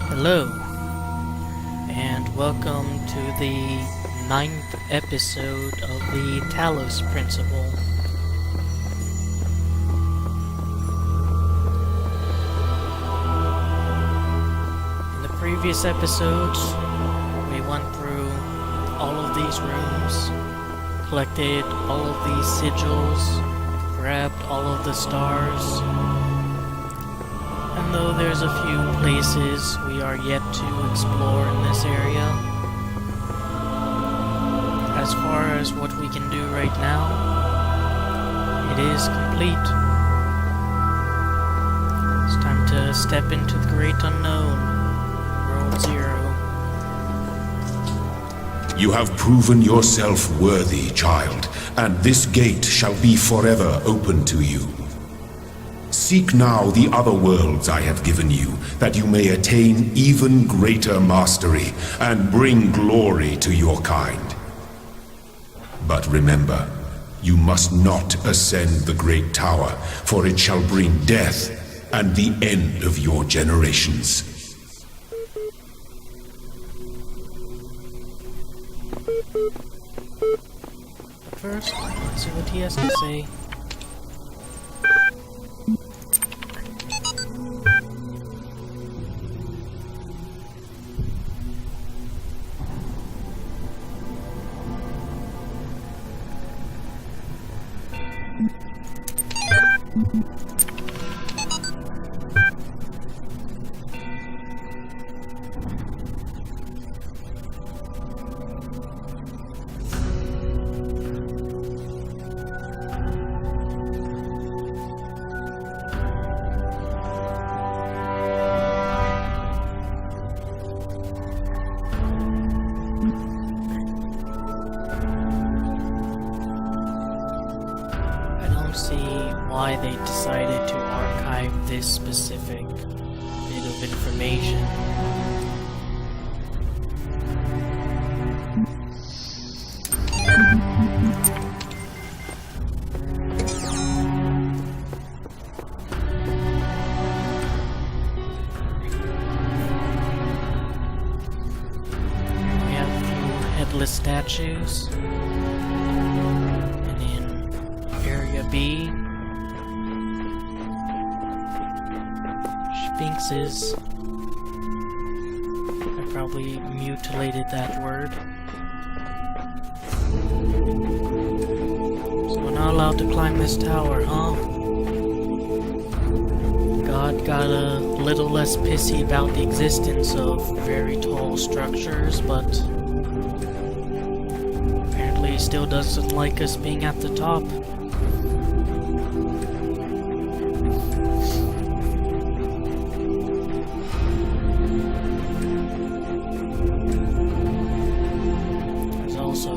Hello, and welcome to the 9th episode of the Talos Principle. In the previous episodes, we went through all of these rooms, collected all of these sigils, grabbed all of the stars. And though there's a few places we are yet to explore in this area, as far as what we can do right now, it is complete. It's time to step into the great unknown, World Zero. You have proven yourself worthy, child, and this gate shall be forever open to you. Seek now the other worlds I have given you, that you may attain even greater mastery and bring glory to your kind. But remember, you must not ascend the great tower, for it shall bring death and the end of your generations. First, let's see what he has to say. Why they decided to archive this specific bit of information. We have a few headless statues. And in Area B, Sphinxes. I probably mutilated that word. So we're not allowed to climb this tower, huh? God got a little less pissy about the existence of very tall structures, but apparently he still doesn't like us being at the top.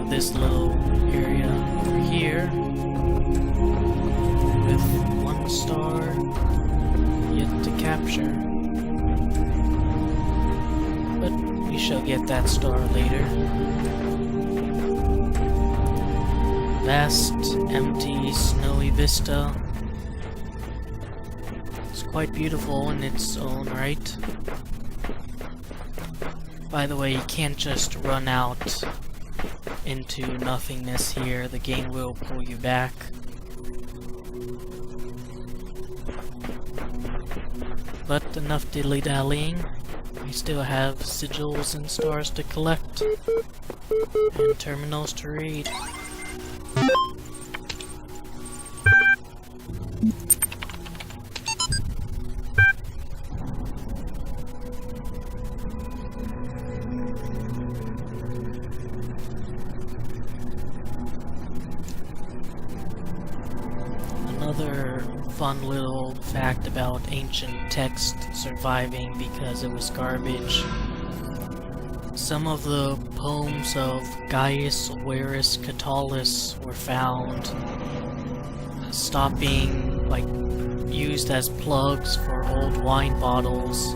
This little area over here with one star yet to capture, but we shall get that star later. Vast, empty, snowy vista. It's quite beautiful in its own right. By the way, you can't just run out into nothingness here. The game will pull you back. But enough dilly-dallying. We still have sigils and stars to collect, and terminals to read. Another fun little fact about ancient text surviving because it was garbage. Some of the poems of Gaius Verus Catullus were found, stopped being used as plugs for old wine bottles.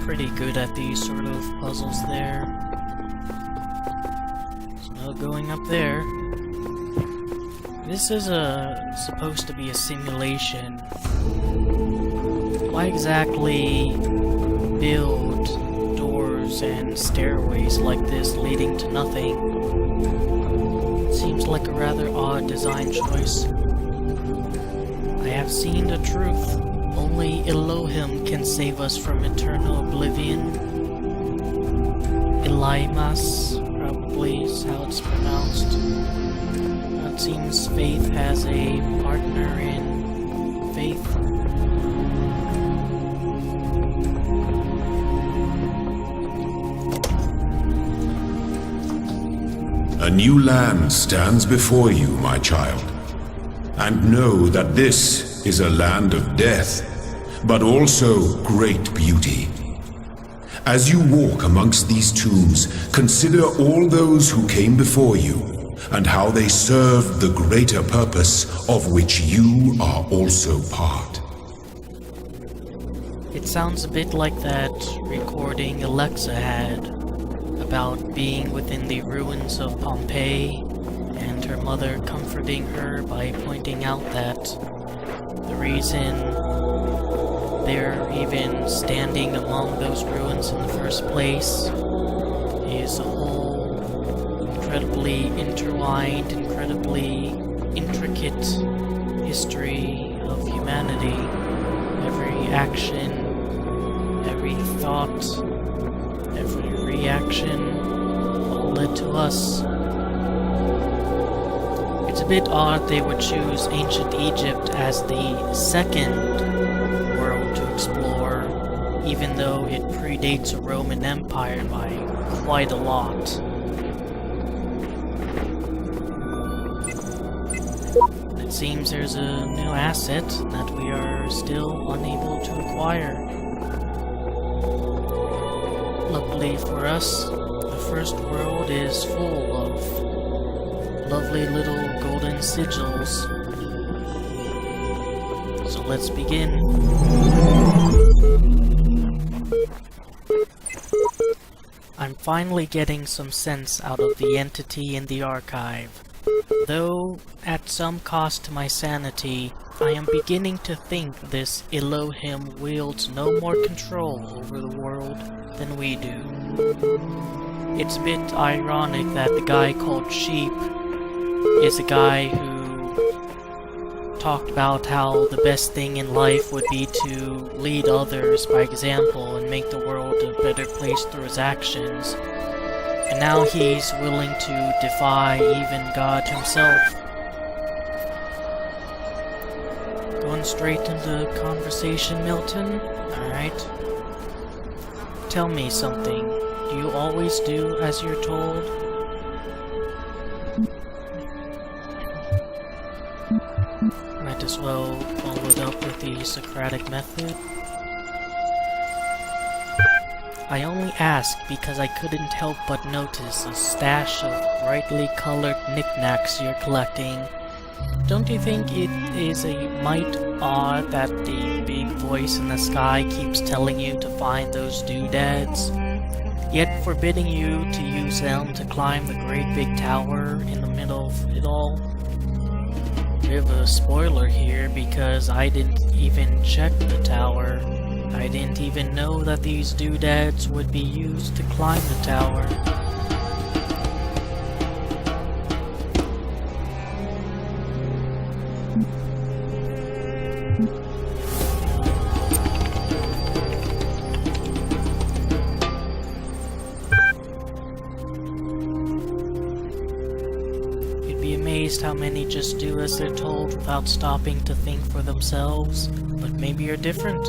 Pretty good at these sort of puzzles there. There's no going up there. This is supposed to be a simulation. Why exactly build doors and stairways like this leading to nothing? Seems like a rather odd design choice. I have seen the truth. Only Elohim can save us from eternal oblivion. Elimas, probably is how it's pronounced. It seems Faith has a partner in Faith. A new land stands before you, my child. And know that this is a land of death, but also great beauty. As you walk amongst these tombs, consider all those who came before you, and how they served the greater purpose of which you are also part. It sounds a bit like that recording Alexa had about being within the ruins of Pompeii, and her mother comforting her by pointing out that the reason they're even standing among those ruins in the first place is a whole incredibly intertwined, incredibly intricate history of humanity. Every action, every thought, every reaction all led to us. It's a bit odd they would choose ancient Egypt as the second world to explore, even though it predates a Roman Empire by quite a lot. It seems there's a new asset that we are still unable to acquire. Luckily for us, the first world is full of lovely little golden sigils. So let's begin. I'm finally getting some sense out of the entity in the archive. Though, at some cost to my sanity, I am beginning to think this Elohim wields no more control over the world than we do. It's a bit ironic that the guy called Sheep is a guy who talked about how the best thing in life would be to lead others by example and make the world a better place through his actions. And now he's willing to defy even God himself. Going straight into conversation, Milton? Alright. Tell me something. Do you always do as you're told? Might as well follow it up with the Socratic method. I only ask because I couldn't help but notice a stash of brightly colored knickknacks you're collecting. Don't you think it is a mite odd that the big voice in the sky keeps telling you to find those doodads, yet forbidding you to use them to climb the great big tower in the middle of it all? Bit of a spoiler here because I didn't even check the tower. I didn't even know that these doodads would be used to climb the tower. You'd be amazed how many just do as they're told without stopping to think for themselves, but maybe you're different.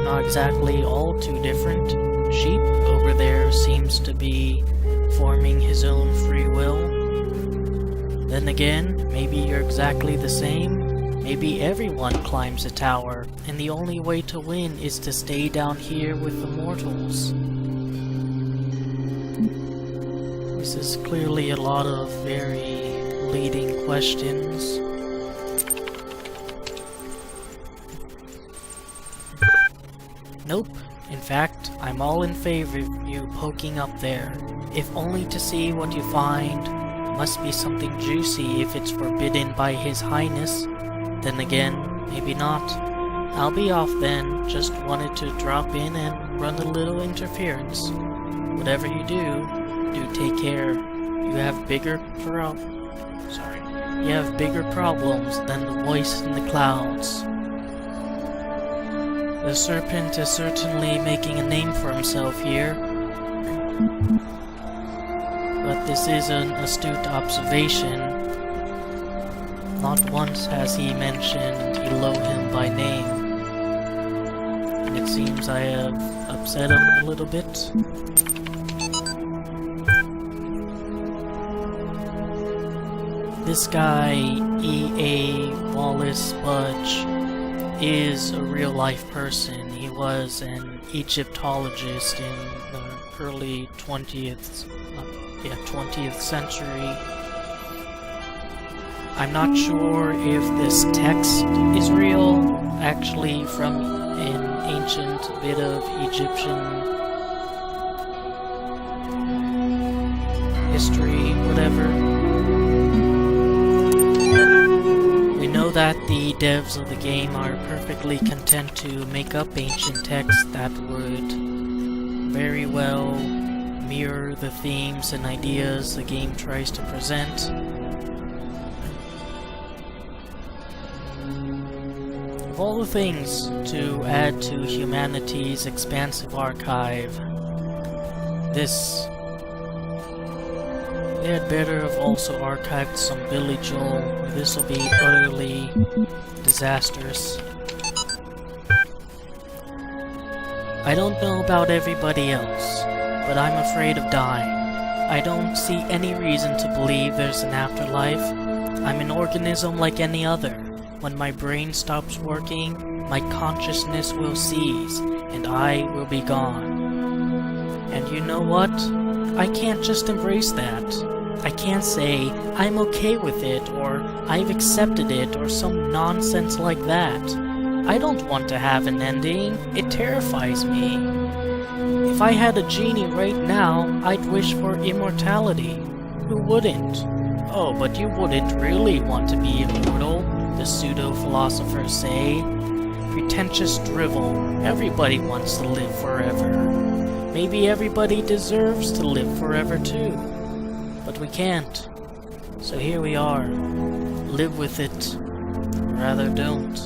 Not exactly all too different. Sheep over there seems to be performing his own free will. Then again, maybe you're exactly the same. Maybe everyone climbs a tower, and the only way to win is to stay down here with the mortals. This is clearly a lot of very leading questions. Nope. In fact, I'm all in favor of you poking up there, if only to see what you find. Must be something juicy if it's forbidden by His Highness. Then again, maybe not. I'll be off then, just wanted to drop in and run a little interference. Whatever you do take care. You have bigger problems than the voice in the clouds. The serpent is certainly making a name for himself here. But this is an astute observation. Not once has he mentioned Elohim by name. And it seems I have upset him a little bit. This guy, E.A. Wallace Budge, is a real-life person. He was an Egyptologist in the early 20th century. I'm not sure if this text is real, actually from an ancient bit of Egyptian history, whatever. We know that the devs of the game are perfectly content to make up ancient texts that would very well mirror the themes and ideas the game tries to present. Of all the things to add to humanity's expansive archive, they had better have also archived some Billy Joel, or this will be utterly disastrous. I don't know about everybody else, but I'm afraid of dying. I don't see any reason to believe there's an afterlife. I'm an organism like any other. When my brain stops working, my consciousness will cease, and I will be gone. And you know what? I can't just embrace that. I can't say, I'm okay with it, or I've accepted it, or some nonsense like that. I don't want to have an ending. It terrifies me. If I had a genie right now, I'd wish for immortality. Who wouldn't? Oh, but you wouldn't really want to be immortal, the pseudo-philosophers say. Pretentious drivel. Everybody wants to live forever. Maybe everybody deserves to live forever too. But we can't. So here we are. Live with it. Rather don't.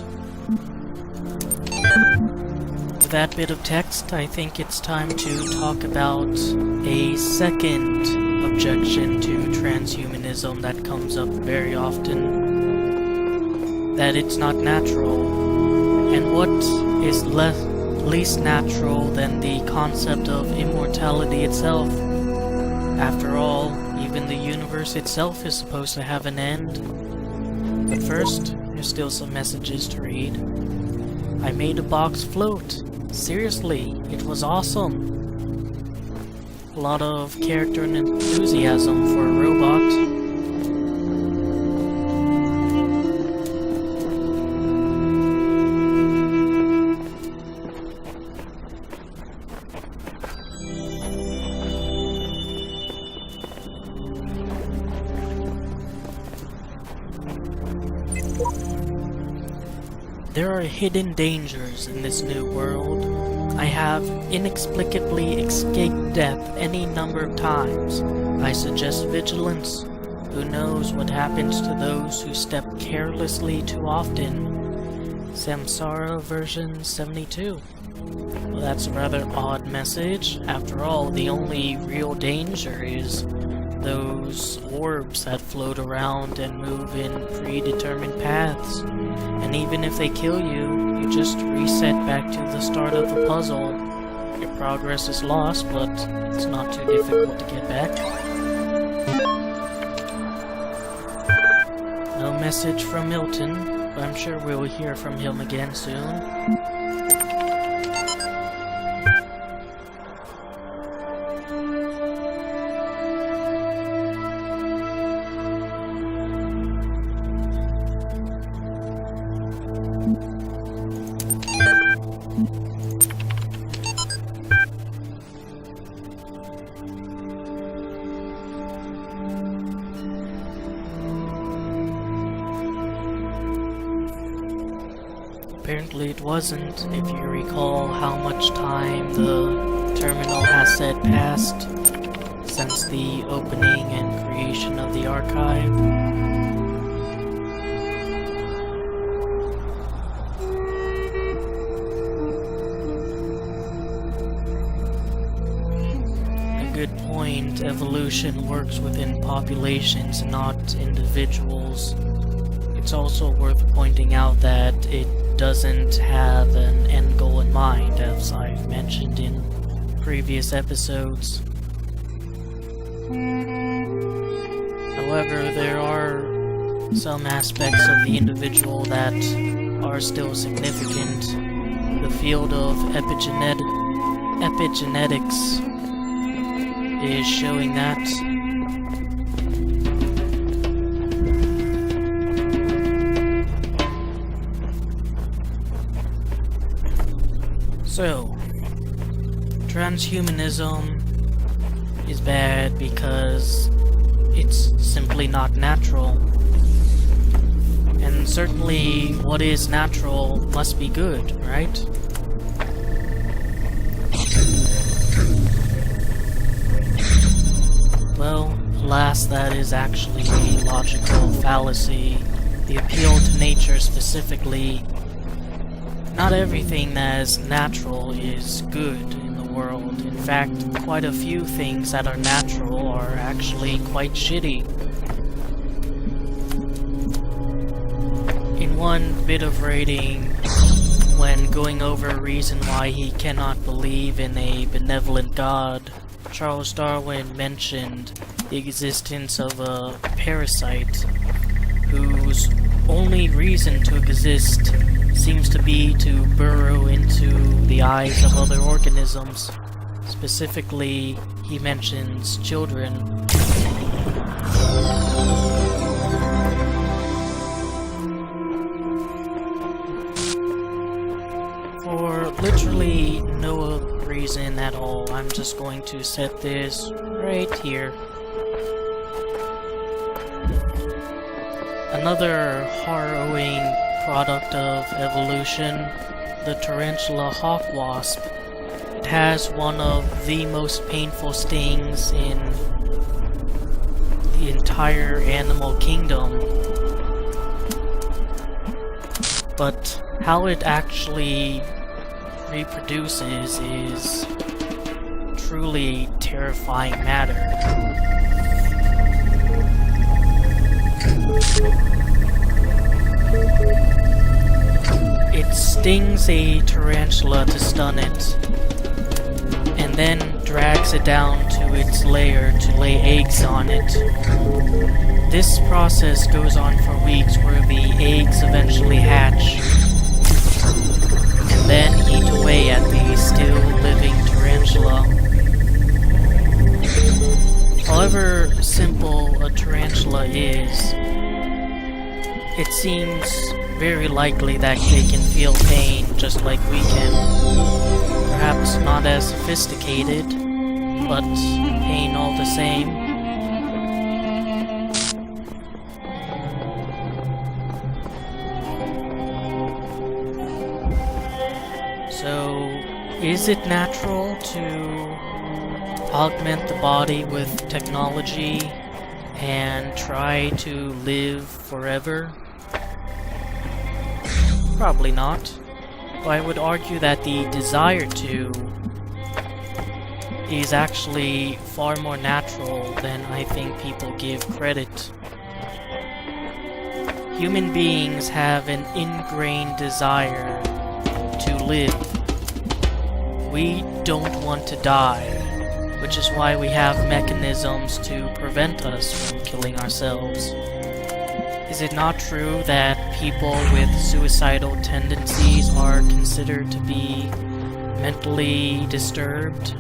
With that bit of text, I think it's time to talk about a second objection to transhumanism that comes up very often. That it's not natural. And what is least natural than the concept of immortality itself? After all, even the universe itself is supposed to have an end. But first, there's still some messages to read. I made a box float. Seriously, it was awesome. A lot of character and enthusiasm for a robot. There are hidden dangers in this new world. I have inexplicably escaped death any number of times. I suggest vigilance. Who knows what happens to those who step carelessly too often? Samsara version 72. Well, that's a rather odd message. After all, the only real danger is those orbs that float around and move in predetermined paths. And even if they kill you, you just reset back to the start of the puzzle. Your progress is lost, but it's not too difficult to get back. message from Milton, but I'm sure we'll hear from him again soon. Apparently it wasn't, if you recall how much time the terminal has said passed since the opening and creation of the archive. A good point, evolution works within populations, not individuals. It's also worth pointing out that it doesn't have an end goal in mind, as I've mentioned in previous episodes. However, there are some aspects of the individual that are still significant. The field of epigenetics is showing that. So, transhumanism is bad because it's simply not natural. And certainly what is natural must be good, right? Well, alas, that is actually a logical fallacy. The appeal to nature specifically. Not everything that is natural is good in the world. In fact, quite a few things that are natural are actually quite shitty. In one bit of rating, when going over a reason why he cannot believe in a benevolent God, Charles Darwin mentioned the existence of a parasite whose only reason to exist seems to be to burrow into the eyes of other organisms. Specifically, he mentions children. For literally no reason at all, I'm just going to set this right here. Another harrowing product of evolution, the tarantula hawk wasp. It has one of the most painful stings in the entire animal kingdom. But how it actually reproduces is truly terrifying matter. It stings a tarantula to stun it, and then drags it down to its lair to lay eggs on it. This process goes on for weeks where the eggs eventually hatch, and then eat away at the still living tarantula. However simple a tarantula is, it seems very likely that they can feel pain just like we can. Perhaps not as sophisticated, but pain all the same. So, is it natural to augment the body with technology and try to live forever? Probably not. But I would argue that the desire to is actually far more natural than I think people give credit. Human beings have an ingrained desire to live. We don't want to die, which is why we have mechanisms to prevent us from killing ourselves. Is it not true that people with suicidal tendencies are considered to be mentally disturbed?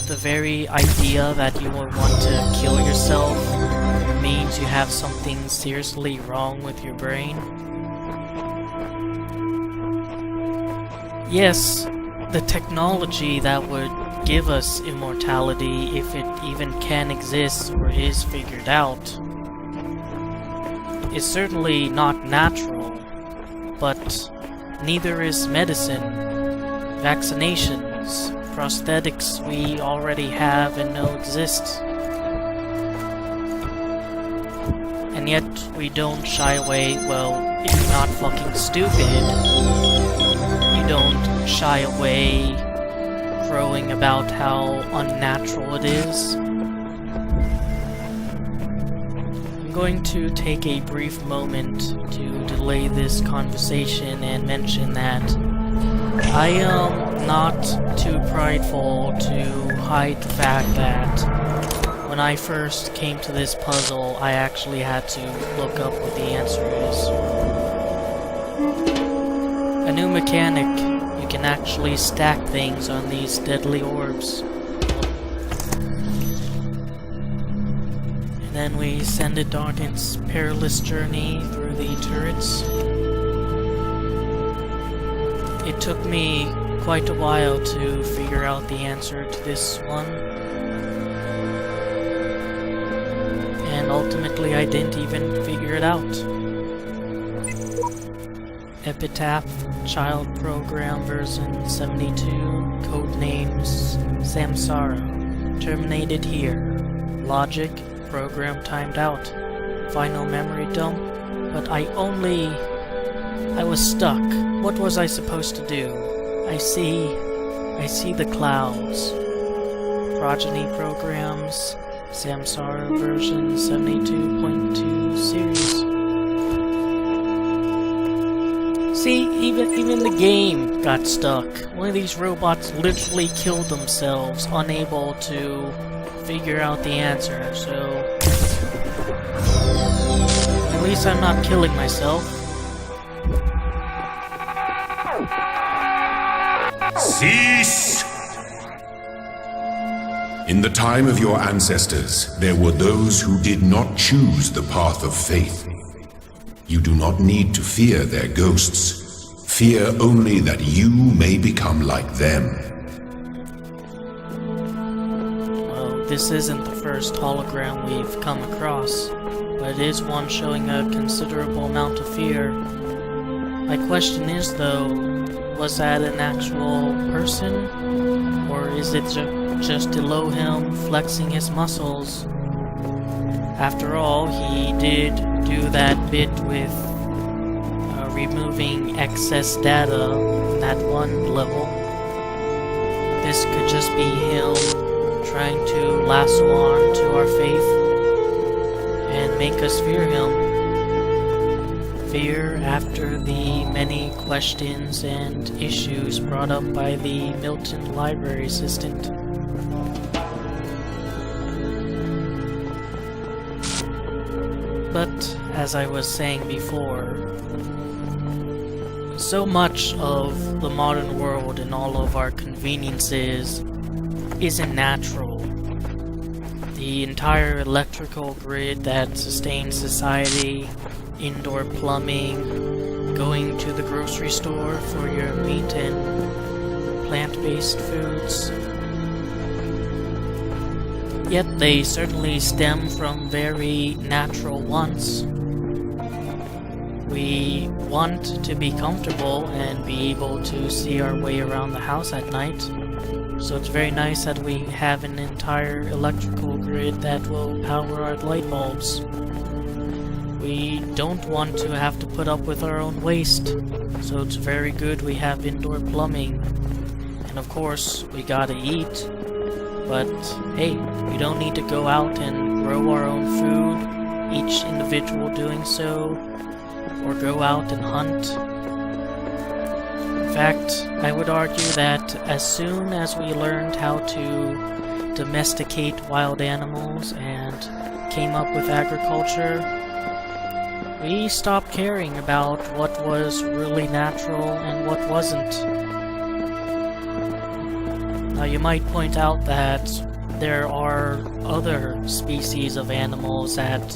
The very idea that you will want to kill yourself means you have something seriously wrong with your brain. Yes, the technology that would give us immortality, if it even can exist or is figured out, is certainly not natural, but neither is medicine, vaccinations, prosthetics we already have and know exist. And yet we don't shy away. Well, if you're not fucking stupid, you don't shy away crowing about how unnatural it is. I'm going to take a brief moment to delay this conversation and mention that I am not too prideful to hide the fact that when I first came to this puzzle, I actually had to look up what the answer is. A new mechanic. You can actually stack things on these deadly orbs. And then we send it on its perilous journey through the turrets. It took me quite a while to figure out the answer to this one. And ultimately I didn't even figure it out. Epitaph, Child Program version 72, codenames Samsara, terminated here. Logic, program timed out. Final memory dump, but I was stuck. What was I supposed to do? I see the clouds. Progeny programs, Samsara version 72.2 series. See, even the game got stuck. One of these robots literally killed themselves, unable to figure out the answer, so at least I'm not killing myself. Cease! In the time of your ancestors, there were those who did not choose the path of faith. You do not need to fear their ghosts. Fear only that you may become like them. Well, this isn't the first hologram we've come across, but it is one showing a considerable amount of fear. My question is, though, was that an actual person? Or is it just Elohim flexing his muscles? After all, he did do that bit with removing excess data in that one level. This could just be him trying to lasso on to our faith and make us fear him. Fear after the many questions and issues brought up by the Milton library assistant. But, as I was saying before, so much of the modern world and all of our conveniences isn't natural. The entire electrical grid that sustains society, indoor plumbing, going to the grocery store for your meat and plant-based foods. Yet they certainly stem from very natural wants. We want to be comfortable and be able to see our way around the house at night. So it's very nice that we have an entire electrical grid that will power our light bulbs. We don't want to have to put up with our own waste, so it's very good we have indoor plumbing. And of course, we gotta eat, but hey, we don't need to go out and grow our own food, each individual doing so, or go out and hunt. In fact, I would argue that as soon as we learned how to domesticate wild animals and came up with agriculture, we stopped caring about what was really natural and what wasn't. Now you might point out that there are other species of animals that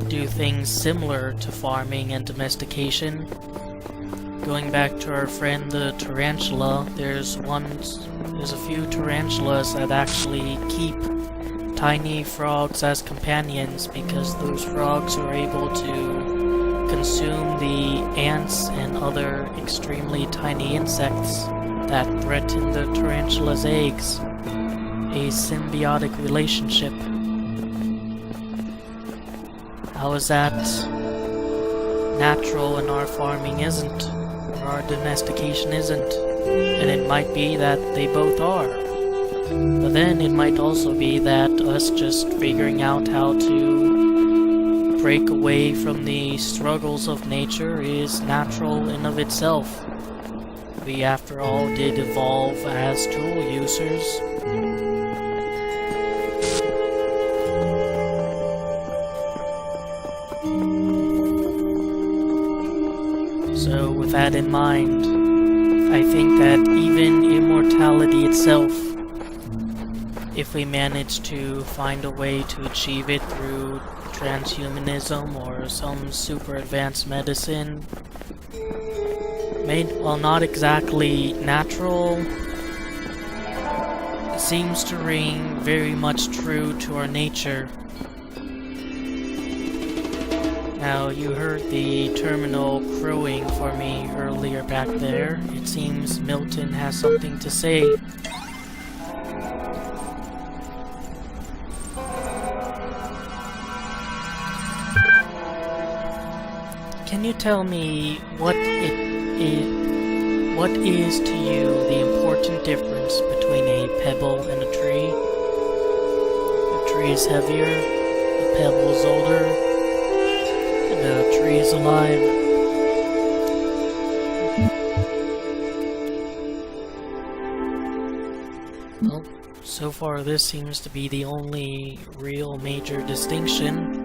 do things similar to farming and domestication. Going back to our friend the tarantula, there's a few tarantulas that actually keep tiny frogs as companions because those frogs are able to consume the ants and other extremely tiny insects that threaten the tarantula's eggs. A symbiotic relationship. How is that natural and our farming isn't? Or our domestication isn't? And it might be that they both are. But then it might also be that us just figuring out how to break away from the struggles of nature is natural in of itself. We, after all, did evolve as tool users. So, with that in mind, I think that even immortality itself, if we manage to find a way to achieve it through transhumanism or some super advanced medicine, while not exactly natural, seems to ring very much true to our nature. Now, you heard the terminal crowing for me earlier back there. It seems Milton has something to say. Can you tell me what is to you the important difference between a pebble and a tree? A tree is heavier, a pebble is older, and a tree is alive. Well, so far this seems to be the only real major distinction.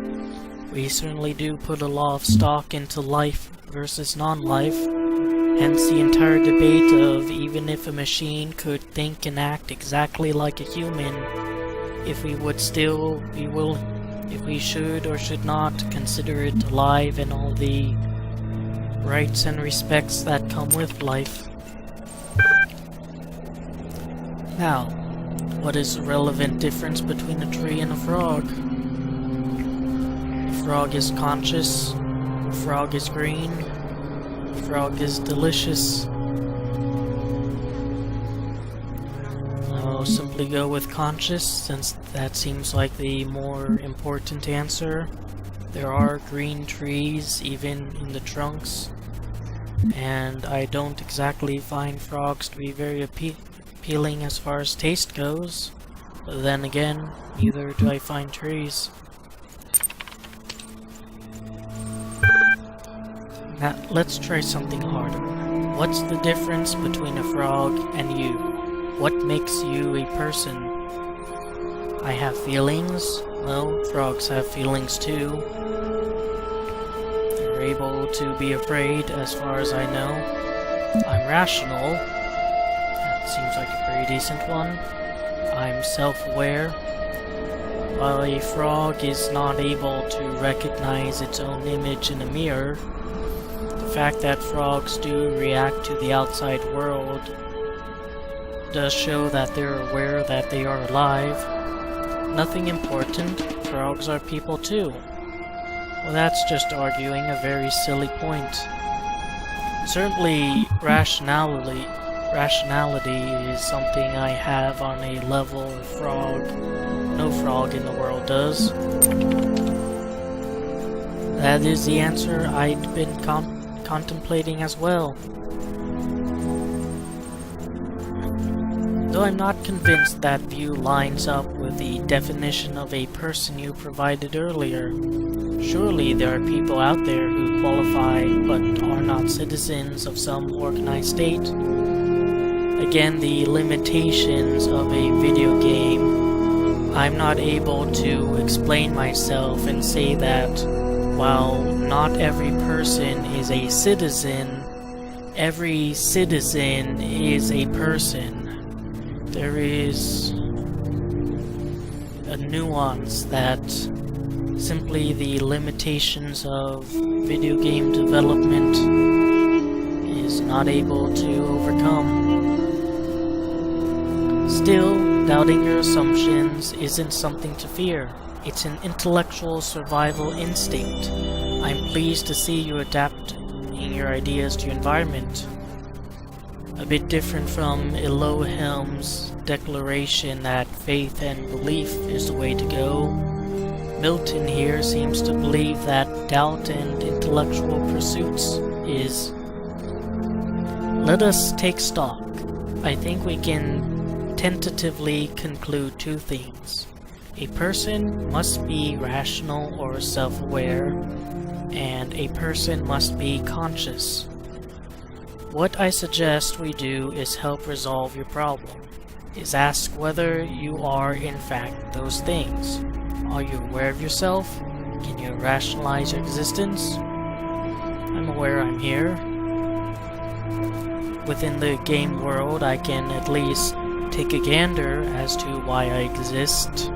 We certainly do put a lot of stock into life versus non-life, hence the entire debate of even if a machine could think and act exactly like a human, if we should or should not consider it alive and all the rights and respects that come with life. Now, what is the relevant difference between a tree and a frog? A frog is conscious, a frog is green, a frog is delicious. I'll simply go with conscious, since that seems like the more important answer. There are green trees, even in the trunks, and I don't exactly find frogs to be very appealing as far as taste goes. But then again, neither do I find trees. Now, let's try something harder. What's the difference between a frog and you? What makes you a person? I have feelings. Well, frogs have feelings too. They're able to be afraid, as far as I know. I'm rational. That seems like a pretty decent one. I'm self-aware. While a frog is not able to recognize its own image in a mirror, the fact that frogs do react to the outside world does show that they're aware that they are alive. Nothing important, frogs are people too. Well, that's just arguing a very silly point. Certainly, rationality is something I have on a level of frog no frog in the world does. That is the answer I'd been contemplating as well. Though I'm not convinced that view lines up with the definition of a person you provided earlier. Surely there are people out there who qualify but are not citizens of some organized state. Again, the limitations of a video game. I'm not able to explain myself and say that while not every person is a citizen, every citizen is a person. There is a nuance that simply the limitations of video game development is not able to overcome. Still, doubting your assumptions isn't something to fear. It's an intellectual survival instinct. I'm pleased to see you adapting your ideas to your environment. A bit different from Elohim's declaration that faith and belief is the way to go. Milton here seems to believe that doubt and intellectual pursuits is. Let us take stock. I think we can tentatively conclude two things. A person must be rational or self-aware, and a person must be conscious. What I suggest we do is help resolve your problem, is ask whether you are in fact those things. Are you aware of yourself? Can you rationalize your existence? I'm aware I'm here. Within the game world, I can at least take a gander as to why I exist.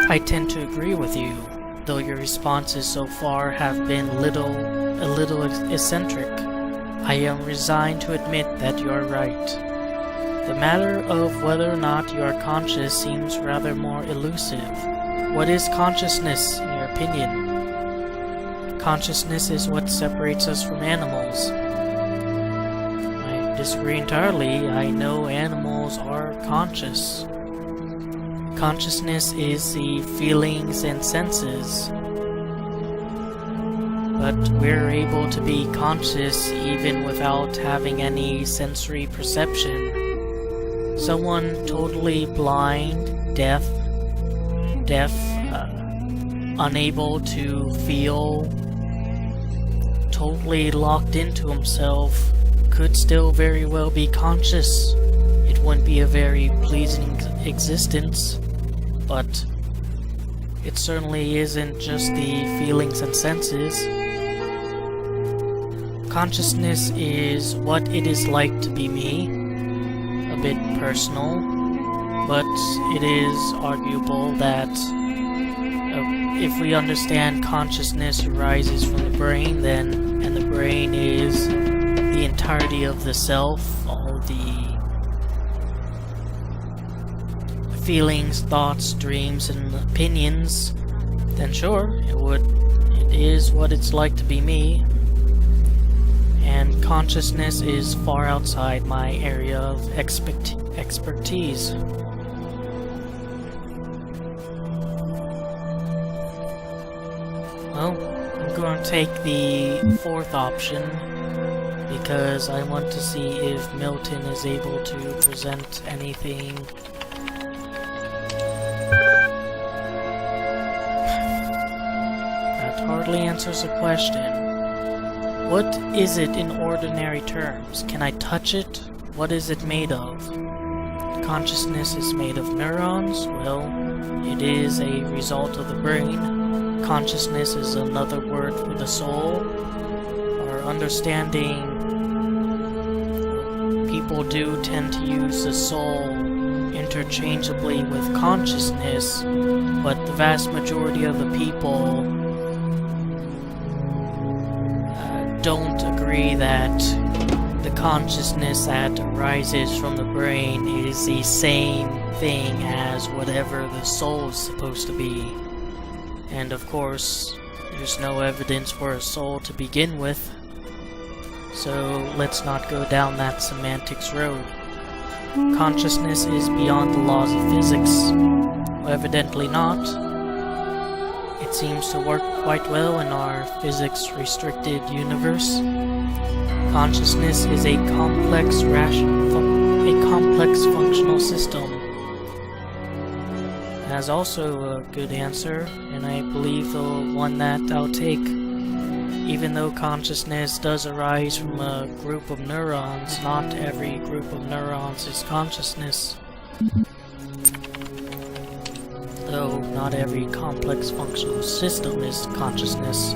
I tend to agree with you, though your responses so far have been a little eccentric. I am resigned to admit that you are right. The matter of whether or not you are conscious seems rather more elusive. What is consciousness, in your opinion? Consciousness is what separates us from animals. I disagree entirely. I know animals are conscious. Consciousness is the feelings and senses. But we're able to be conscious even without having any sensory perception. Someone totally blind, deaf, unable to feel, totally locked into himself, could still very well be conscious. It wouldn't be a very pleasing existence, but it certainly isn't just the feelings and senses. Consciousness is what it is like to be me. A bit personal, but it is arguable that if we understand consciousness arises from the brain, and the brain is the entirety of the self, all the feelings, thoughts, dreams, and opinions, then sure, it is what it's like to be me. And consciousness is far outside my area of expertise. Well, I'm going to take the fourth option, because I want to see if Milton is able to present anything. That hardly answers the question. What is it in ordinary terms? Can I touch it? What is it made of? Consciousness is made of neurons? Well, it is a result of the brain. Consciousness is another word for the soul. Our understanding, people do tend to use the soul interchangeably with consciousness, but the vast majority of the people don't agree that the consciousness that arises from the brain is the same thing as whatever the soul is supposed to be. And of course, there's no evidence for a soul to begin with, so let's not go down that semantics road. Consciousness is beyond the laws of physics. Well, evidently not. It seems to work quite well in our physics-restricted universe. Consciousness is a complex functional system. That's also a good answer, and I believe the one that I'll take. Even though consciousness does arise from a group of neurons, not every group of neurons is consciousness. though not every complex functional system is consciousness.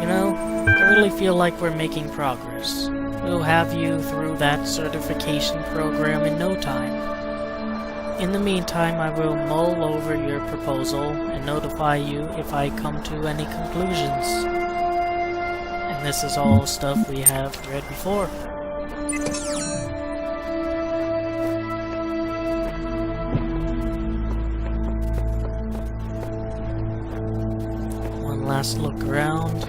You know, I really feel like we're making progress. We'll have you through that certification program in no time. In the meantime, I will mull over your proposal and notify you if I come to any conclusions. And this is all stuff we have read before. One last look around.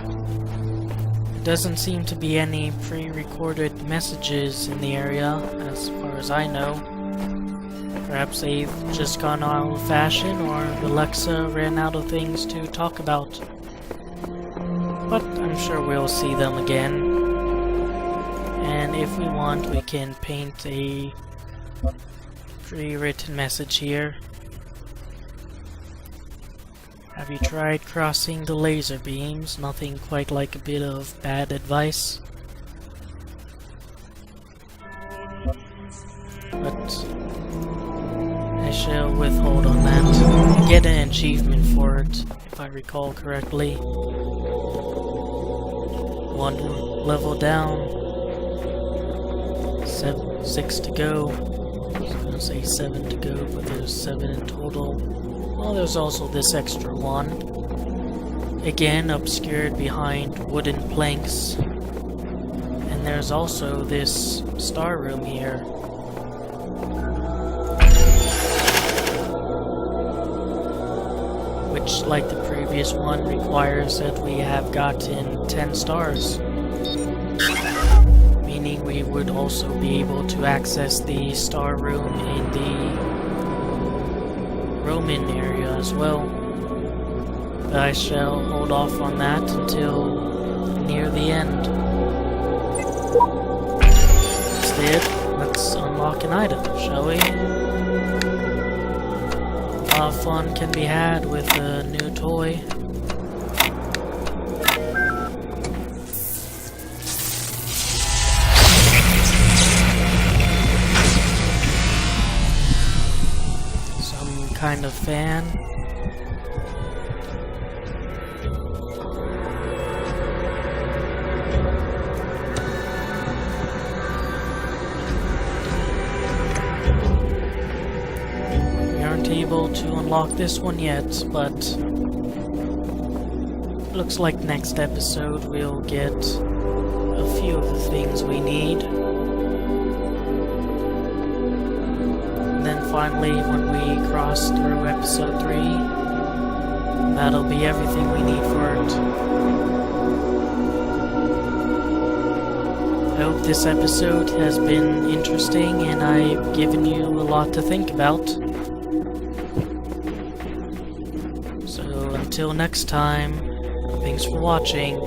There doesn't seem to be any pre-recorded messages in the area, as far as I know. Perhaps they've just gone old-fashioned, or Alexa ran out of things to talk about. But I'm sure we'll see them again. And if we want, we can paint a pre-written message here. Have you tried crossing the laser beams? Nothing quite like a bit of bad advice. But I shall withhold on that. I get an achievement for it, if I recall correctly. One level down. 6 to go. I was gonna say 7 to go, but there's 7 in total. Well, there's also this extra one. Again, obscured behind wooden planks. And there's also this star room here. Which, like the previous one, requires that we have gotten 10 stars. Meaning we would also be able to access the star room in the Roman area as well. But I shall hold off on that until near the end. Instead, let's unlock an item, shall we? A lot of fun can be had with a new toy. Some kind of fan. Able to unlock this one yet, but looks like next episode we'll get a few of the things we need. And then finally, when we cross through episode 3, that'll be everything we need for it. I hope this episode has been interesting and I've given you a lot to think about. Until next time, thanks for watching.